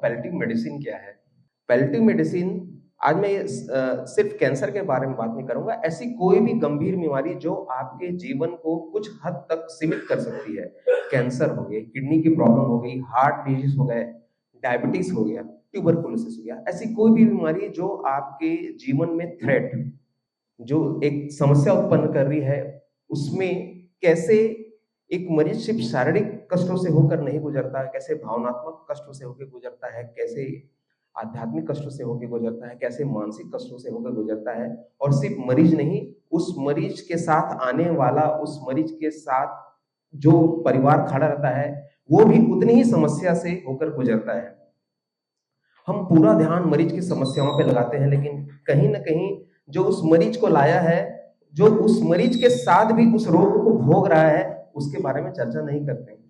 Palliative medicine क्या है? Palliative medicine, आज मैं सिर्फ कैंसर के बारे में बात नहीं करूंगा, ऐसी कोई भी गंभीर बीमारी जो आपके जीवन को कुछ हद तक सीमित कर सकती है। कैंसर हो गया, किडनी की प्रॉब्लम हो गई, हार्ट डिजीज हो गए, डायबिटीज हो गया, ट्यूबरकुलोसिस हो गया, ऐसी कोई भी बीमारी जो आपके जीवन में थ्रेट, जो एक समस्या उत्पन्न कर रही है, उसमें कैसे एक मरीज सिर्फ शारीरिक कष्टों से होकर नहीं गुजरता है, कैसे भावनात्मक कष्टों से होकर गुजरता है, कैसे आध्यात्मिक कष्टों से होकर गुजरता है, कैसे मानसिक कष्टों से होकर गुजरता है। और सिर्फ मरीज नहीं, उस मरीज के साथ आने वाला, उस मरीज के साथ जो परिवार खड़ा रहता है, वो भी उतनी ही समस्या से होकर गुजरता है। हम पूरा ध्यान मरीज की समस्याओं पे लगाते हैं, लेकिन कहीं ना कहीं जो उस मरीज को लाया है, जो उस मरीज के साथ भी उस रोग को भोग रहा है, उसके बारे में चर्चा नहीं करते हैं।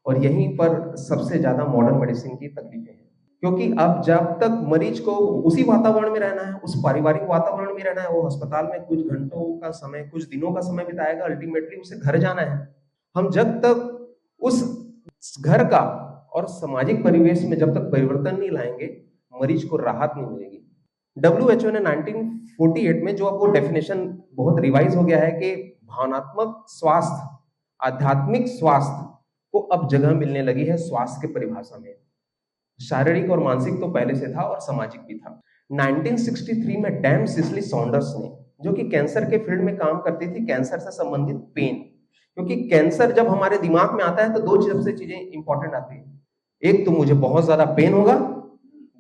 और यहीं पर सबसे ज्यादा मॉडर्न मेडिसिन की तकलीफें हैं, क्योंकि अब जब तक मरीज को उसी वातावरण में रहना है, उस पारिवारिक वातावरण में रहना है, वो अस्पताल में कुछ घंटों का समय, कुछ दिनों का समय बिताएगा, अल्टीमेटली उसे घर जाना है। हम जब तक उस घर का और सामाजिक परिवेश में जब तक परिवर्तन नहीं लाएंगे, मरीज को राहत नहीं मिलेगी। WHO ने 1948 में जो अब वो डेफिनेशन बहुत रिवाइज हो गया है कि भावनात्मक स्वास्थ्य, आध्यात्मिक स्वास्थ्य को अब जगह मिलने लगी है स्वास्थ्य के परिभाषा में। शारीरिक और मानसिक तो पहले से था और सामाजिक भी था। 1963 में डैम सिसली सॉन्डर्स ने, जो कि कैंसर के फील्ड में काम करती थी, कैंसर से संबंधित पेन, क्योंकि कैंसर जब हमारे दिमाग में आता है तो दो सबसे चीजें इंपॉर्टेंट आती है। एक तो मुझे बहुत ज्यादा पेन होगा,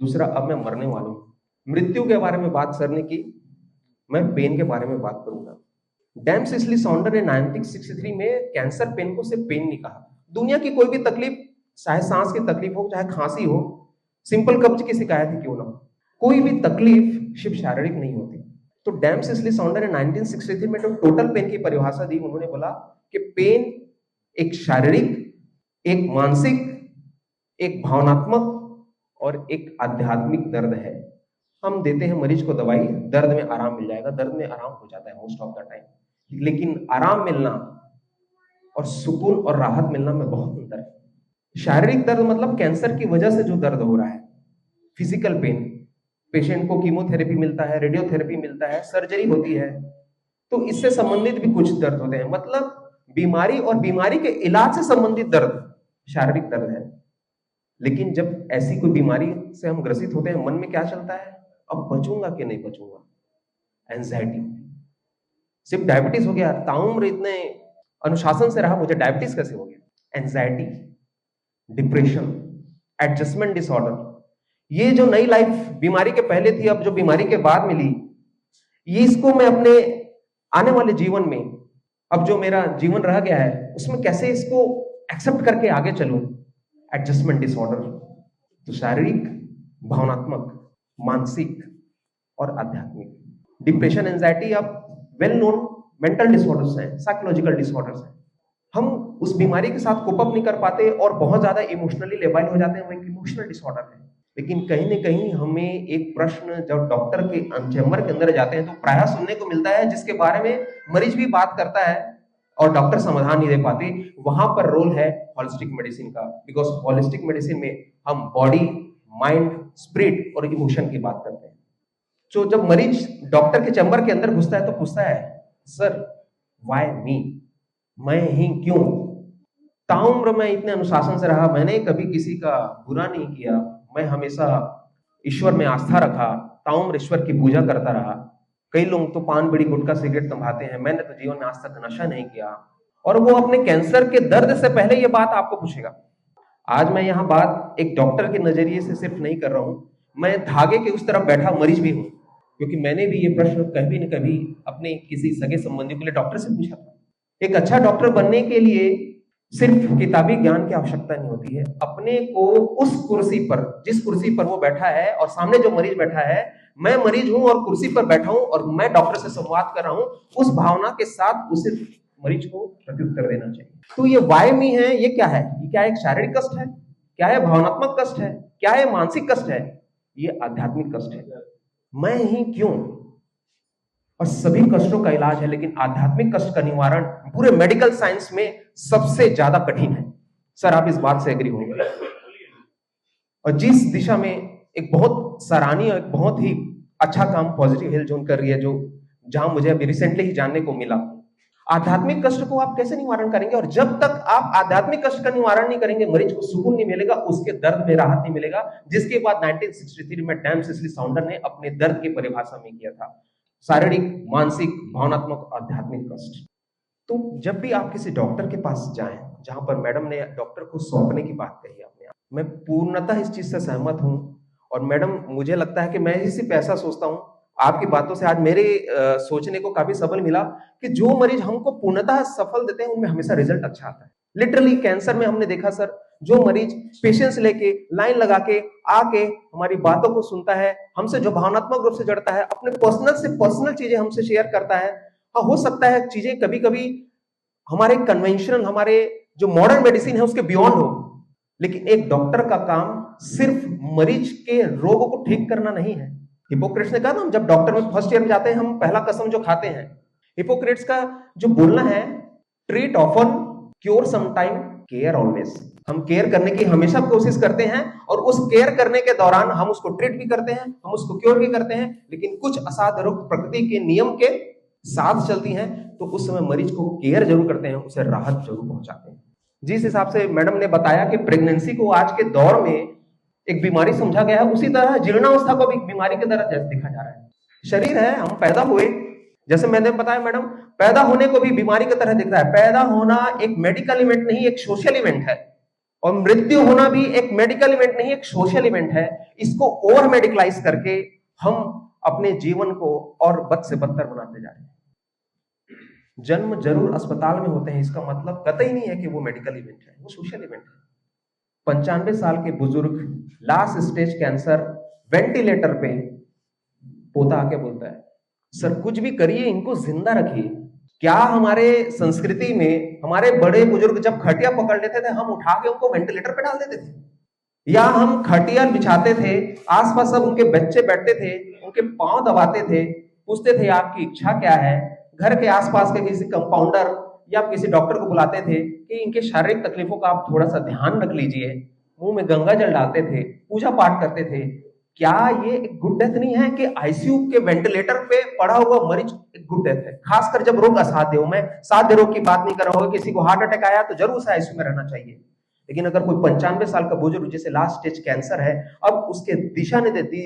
दूसरा अब मैं मरने वाला हूं। मृत्यु के बारे में बात करने की, मैं पेन के बारे में बात करूंगा। डैम सिसली सॉन्डर ने 1963 में कैंसर पेन को सिर्फ पेन नहीं कहा। दुनिया की कोई भी तकलीफ, चाहे सांस की तकलीफ हो, चाहे खांसी हो, सिंपल कब्ज की शिकायत ही क्यों ना हो, कोई भी तकलीफ सिर्फ शारीरिक नहीं होती। तो डैम सिसली सॉन्डर ने 1963 में जो टोटल पेन की परिभाषा दी, उन्होंने बोला कि पेन एक शारीरिक, एक मानसिक, एक भावनात्मक और एक आध्यात्मिक दर्द है। हम देते हैं मरीज को दवाई, दर्द में आराम मिल जाएगा, दर्द में आराम हो जाता है मोस्ट ऑफ द टाइम, लेकिन आराम मिलना और सुकून और राहत मिलना में बहुत अंतर है। शारीरिक दर्द मतलब कैंसर की वजह से जो दर्द हो रहा है, फिजिकल पेन, पेशेंट को कीमोथेरेपी मिलता है, रेडियोथेरेपी मिलता है, सर्जरी होती है, तो इससे संबंधित भी कुछ दर्द होते हैं। मतलब बीमारी और बीमारी के इलाज से संबंधित दर्द शारीरिक दर्द है। लेकिन जब ऐसी कोई बीमारी से हम ग्रसित होते हैं, मन में क्या चलता है? अब बचूंगा कि नहीं बचूंगा, एंजाइटी। सिर्फ डायबिटीज हो गया, ताउम्र इतने अनुशासन से रहा, मुझे डायबिटीज कैसे हो गया? Anxiety, depression, adjustment disorder. ये जो नई लाइफ बीमारी के पहले थी, अब जो बीमारी के बाद मिली, ये इसको मैं अपने आने वाले जीवन में, अब जो मेरा जीवन रह गया है, उसमें कैसे इसको एक्सेप्ट करके आगे चलूं? Adjustment disorder. तो शारीरिक, भावनात्मक, मानसिक और आध्यात्मिक। डिप्रेशन, एंजाइटी अब वेल नोन मेंटल डिसऑर्डर्स हैं, साइकोलॉजिकल डिसऑर्डर्स हैं। हम उस बीमारी के साथ कोप अप नहीं कर पाते और बहुत ज्यादा इमोशनली लेबाइल हो जाते हैं, वो एक इमोशनल डिसऑर्डर है। लेकिन कहीं ना कहीं हमें एक प्रश्न जब डॉक्टर के चैम्बर के अंदर जाते हैं तो प्रायः सुनने को मिलता है, जिसके बारे में मरीज भी बात करता है और डॉक्टर समाधान नहीं दे पाते। वहां पर रोल है होलिस्टिक मेडिसिन का, बिकॉज होलिस्टिक मेडिसिन में हम बॉडी, माइंड, स्पिरिट और इमोशन की बात करते हैं। तो जब मरीज डॉक्टर के चैम्बर के अंदर घुसता है तो पूछता है, सर व्हाई मी, मैं ही क्यों? ताउम्र मैं इतने अनुशासन से रहा, मैंने कभी किसी का बुरा नहीं किया, मैं हमेशा ईश्वर में आस्था रखा, ताउम्र ईश्वर की पूजा करता रहा। कई लोग तो पान, बीड़ी, गुटखा, सिगरेट तंबाते हैं, मैंने तो जीवन में आज तक नशा नहीं किया। और वो अपने कैंसर के दर्द से पहले ये बात आपको पूछेगा। आज मैं यहाँ बात एक डॉक्टर के नजरिए से सिर्फ नहीं कर रहा हूँ, मैं धागे के उस तरफ बैठा मरीज भी हूँ, क्योंकि मैंने भी ये प्रश्न कभी न कभी अपने किसी सगे संबंधी के लिए डॉक्टर से पूछा था। एक अच्छा डॉक्टर बनने के लिए सिर्फ किताबी ज्ञान की आवश्यकता नहीं होती है, अपने को उस कुर्सी पर, जिस कुर्सी पर वो बैठा है और सामने जो मरीज बैठा है, मैं मरीज हूं और कुर्सी पर बैठा हूं और मैं डॉक्टर से संवाद कर रहा हूं, उस भावना के साथ उसे मरीज को प्रत्युत्तर देना चाहिए। तो ये वाई मी है, ये क्या है? ये क्या एक शारीरिक कष्ट है? क्या है भावनात्मक कष्ट है? क्या है मानसिक कष्ट है? ये आध्यात्मिक कष्ट है। मैं ही क्यों? और सभी कष्टों का इलाज है, लेकिन आध्यात्मिक कष्ट का निवारण पूरे मेडिकल साइंस में सबसे ज्यादा कठिन है। सर आप इस बात से एग्री होंगे? और जिस दिशा में एक बहुत सराहनीय, एक बहुत ही अच्छा काम पॉजिटिव हेल्थ जोन कर रही है, जो जहां मुझे अभी रिसेंटली ही जानने को मिला। आध्यात्मिक कष्ट को आप कैसे निवारण करेंगे? और जब तक आप आध्यात्मिक कष्ट का निवारण नहीं करेंगे, मरीज को सुकून नहीं मिलेगा, उसके दर्द में राहत नहीं मिलेगा, जिसके बाद 1963 में डैम सिसिली साउंडर ने अपने दर्द की परिभाषा में किया था, शारीरिक, मानसिक, भावनात्मक, आध्यात्मिक कष्ट। तो जब भी आप किसी डॉक्टर के पास जाएं, जहां पर मैडम ने डॉक्टर को सौंपने की बात कही आपने, मैं पूर्णतः इस चीज से सहमत हूं। और मैडम, मुझे लगता है कि मैं ही सिर्फ ऐसा सोचता हूं, आपकी बातों से आज मेरे सोचने को काफी सबल मिला कि जो मरीज हमको पूर्णतः सफल देते हैं उनमें हमेशा रिजल्ट अच्छा आता है। लिटरली कैंसर में हमने देखा सर, जो मरीज पेशेंस लेके लाइन लगा के आके हमारी बातों को सुनता है, हमसे जो भावनात्मक रूप से जुड़ता है, अपने पर्सनल से पर्सनल चीजें हमसे शेयर करता है। हाँ, हो सकता है चीजें कभी कभी हमारे कन्वेंशनल, हमारे जो मॉडर्न मेडिसिन है उसके बियॉन्ड हो, लेकिन एक डॉक्टर का काम सिर्फ मरीज के रोग को ठीक करना नहीं है। हिपोक्रेट्स ने कहा ना, जब डॉक्टर में फर्स्ट ईयर में जाते हैं, हम पहला कसम जो खाते हैं, हिपोक्रेट्स का जो बोलना है, treat often, cure sometime, care always. हम केयर करने की हमेशा कोशिश करते हैं, और उस केयर करने के दौरान हम उसको ट्रीट भी करते हैं, हम उसको क्योर भी करते हैं, लेकिन कुछ असाध्य रोग प्रकृति के नियम के साथ चलती हैं, तो उस समय मरीज को केयर जरूर करते हैं, उसे राहत जरूर पहुंचाते हैं। जिस हिसाब से मैडम ने बताया कि प्रेगनेंसी को आज के दौर में एक बीमारी समझा गया है, उसी तरह जीर्णावस्था को भी एक बीमारी की तरह जैसे देखा जा रहा है। शरीर है, हम पैदा हुए, जैसे मैंने बताया मैडम, पैदा होने को भी बीमारी की तरह दिखता है। पैदा होना एक मेडिकल इवेंट नहीं, एक सोशल इवेंट है, और मृत्यु होना भी एक मेडिकल इवेंट नहीं, एक सोशल इवेंट है। इसको ओवर मेडिकलाइज करके हम अपने जीवन को और बद से बदतर बनाते जा रहे हैं। जन्म जरूर अस्पताल में होते हैं, इसका मतलब कतई नहीं है कि वो मेडिकल इवेंट है, वो सोशल इवेंट है। 95 साल के बुजुर्ग, लास्ट स्टेज कैंसर, वेंटिलेटर पे, पोता आके बोलता है, सर कुछ भी करिए, इनको जिंदा रखिए। क्या हमारे संस्कृति में हमारे बड़े बुजुर्ग जब खटिया पकड़ लेते थे, हम उठा के उनको वेंटिलेटर पे डाल देते थे? या हम खटिया बिछाते थे, आसपास सब उनके बच्चे बैठते थे, उनके पांव दबाते थे, पूछते थे आपकी इच्छा क्या है? घर के आसपास के किसी कंपाउंडर या किसी डॉक्टर को बुलाते थे कि इनके शारीरिक तकलीफों का आप थोड़ा सा ध्यान रख लीजिए, मुंह में गंगा जल डालते थे, पूजा पाठ करते थे। क्या ये एक गुड डेथ नहीं है कि आईसीयू के वेंटिलेटर पे पड़ा हुआ मरीज एक गुड डेथ है? खासकर जब रोग असाध्य हो। मैं साध्य रोग की बात नहीं कर रहा हूँ, किसी को हार्ट अटैक आया तो जरूर उसे आईसीयू में रहना चाहिए, लेकिन अगर कोई 95 साल का बुजुर्ग जिसे लास्ट स्टेज कैंसर है, अब उसके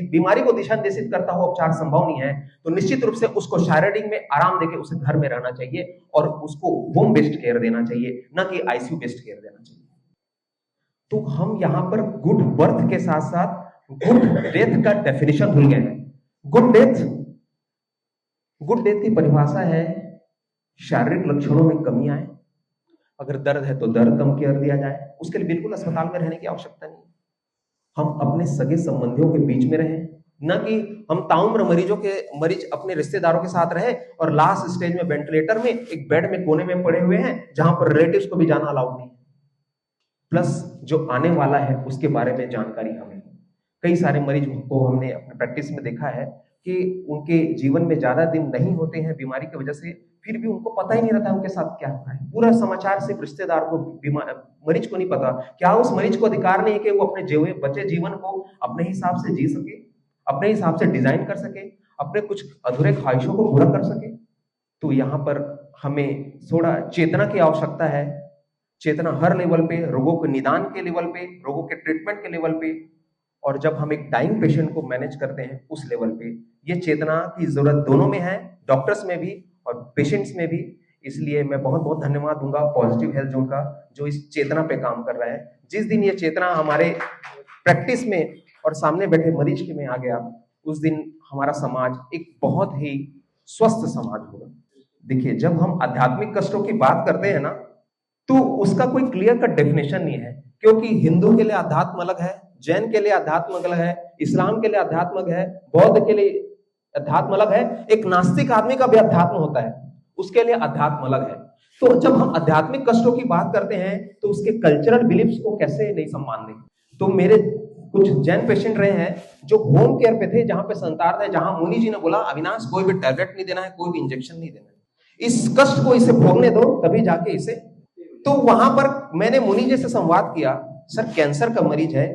बीमारी को दिशा निर्देशित करता हुआ उपचार संभव नहीं है, तो निश्चित रूप से उसको शारीरिक में आराम देके उसे घर में रहना चाहिए, और उसको होम बेस्ड केयर देना चाहिए, ना कि आईसीयू बेस्ड केयर देना चाहिए। तो हम यहाँ पर गुड बर्थ के साथ साथ गुड डेथ का डेफिनेशन भूल गए हैं। गुड डेथ की परिभाषा है शारीरिक लक्षणों में कमी आए, अगर दर्द है तो दर्द कम कर दिया जाए, उसके लिए बिल्कुल अस्पताल में रहने की आवश्यकता नहीं। हम अपने सगे संबंधियों के बीच में रहें, न कि हम ताउम्र मरीज अपने रिश्तेदारों के साथ रहे और लास्ट स्टेज में वेंटिलेटर में एक बेड में कोने में पड़े हुए हैं, जहां पर रिलेटिव्स को भी जाना अलाउड नहीं। प्लस जो आने वाला है उसके बारे में जानकारी हमें, कई सारे मरीज को हमने अपने प्रैक्टिस में देखा है कि उनके जीवन में ज्यादा दिन नहीं होते हैं बीमारी की वजह से, फिर भी उनको पता ही नहीं रहता उनके साथ क्या हो रहा है। पूरा समाचार सिर्फ रिश्तेदार को, मरीज को नहीं पता। क्या उस मरीज को अधिकार नहीं है कि वो अपने बचे जीवन को अपने हिसाब से जी सके, अपने हिसाब से डिजाइन कर सके, अपने कुछ अधूरे ख्वाहिशों को पूरा कर सके? तो यहाँ पर हमें थोड़ा चेतना की आवश्यकता है। चेतना हर लेवल पे, रोगों के निदान के लेवल पे, रोगों के ट्रीटमेंट के लेवल पे, और जब हम एक डाइंग पेशेंट को मैनेज करते हैं उस लेवल पे, ये चेतना की जरूरत दोनों में है, डॉक्टर्स में भी और पेशेंट्स में भी। इसलिए मैं बहुत बहुत धन्यवाद दूंगा पॉजिटिव हेल्थ जोन का, जो इस चेतना पे काम कर रहा है। जिस दिन ये चेतना हमारे प्रैक्टिस में और सामने बैठे मरीज के में आ गया, उस दिन हमारा समाज एक बहुत ही स्वस्थ समाज होगा। देखिए, जब हम आध्यात्मिक कष्टों की बात करते हैं ना, तो उसका कोई क्लियर कट डेफिनेशन नहीं है, क्योंकि हिंदू के लिए अध्यात्म अलग है, जैन के लिए अध्यात्म अलग है, इस्लाम के लिए अध्यात्म अलग है, बौद्ध के लिए अध्यात्म अलग है, एक नास्तिक आदमी का भी अध्यात्म होता है, उसके लिए अध्यात्म अलग है। तो जब हम आध्यात्मिक कष्टों की बात करते हैं तो उसके कल्चरल बिलीफ्स को कैसे नहीं सम्मान दें? तो मेरे कुछ जैन पेशेंट रहे हैं जो होम केयर पे थे, जहां पे संतार थे, जहां मुनि जी ने बोला अविनाश कोई भी टैबलेट नहीं देना है, कोई भी इंजेक्शन नहीं देना है, इस कष्ट को इसे भोगने दो, तभी जाके इसे। तो वहां पर मैंने मुनि जी से संवाद किया, सर कैंसर का मरीज है,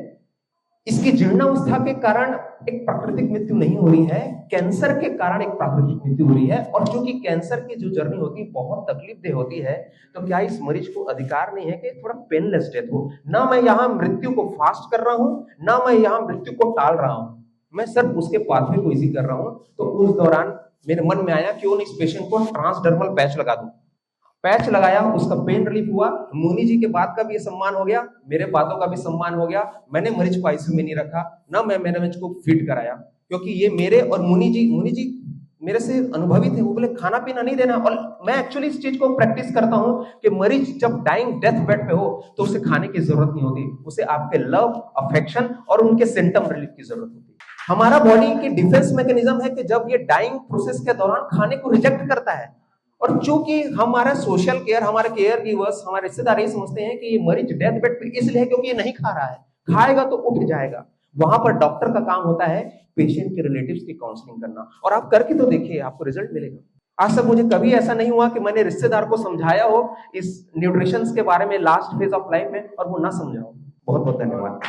इसकी जीर्णावस्था के कारण एक प्राकृतिक मृत्यु नहीं हो रही है, कैंसर के कारण एक प्राकृतिक मृत्यु हो रही है। और चूंकि कैंसर की जो जर्नी होती है बहुत तकलीफदेह होती है, तो क्या इस मरीज को अधिकार नहीं है कि थोड़ा पेनलेस डेथ हो? ना मैं यहाँ मृत्यु को फास्ट कर रहा हूं, ना मैं यहाँ मृत्यु को टाल रहा हूं, मैं सिर्फ उसके पाथवे को इजी कर रहा हूं। तो उस दौरान मेरे मन में आया क्यों नहीं इस पेशेंट को ट्रांसडर्मल पैच लगा दूं। पैच लगाया, उसका पेन रिलीफ हुआ। मुनि जी के बात का भी सम्मान हो गया, मेरे बातों का भी सम्मान हो गया। मैंने मरीज को आईसीयू में नहीं रखा, ना मैं मेरे मरीज को फिट कराया, क्योंकि ये मेरे और मुनि जी मेरे से अनुभवी थे। वो बोले खाना पीना नहीं देना। और मैं एक्चुअली इस चीज को प्रैक्टिस करता हूं कि मरीज जब डाइंग डेथ बेड पे हो तो उसे खाने की जरूरत नहीं होती, उसे आपके लव, अफेक्शन और उनके सिम्टम रिलीफ की जरूरत होती है। हमारा बॉडी की डिफेंस मैकेनिज्म है कि जब ये डाइंग प्रोसेस के दौरान खाने को रिजेक्ट करता है, और चूंकि हमारा सोशल केयर, हमारे केयर गिवर्स, हमारे रिश्तेदार ये समझते हैं कि ये मरीज डेथ बेड पे इसलिए क्योंकि ये नहीं खा रहा है, खाएगा तो उठ जाएगा। वहां पर डॉक्टर का काम होता है पेशेंट के रिलेटिव्स की काउंसलिंग करना। और आप करके तो देखिए, आपको रिजल्ट मिलेगा। आज तक मुझे कभी ऐसा नहीं हुआ कि मैंने रिश्तेदार को समझाया हो इस न्यूट्रिशन के बारे में लास्ट फेज ऑफ लाइफ में और वो ना समझा हो। बहुत बहुत धन्यवाद।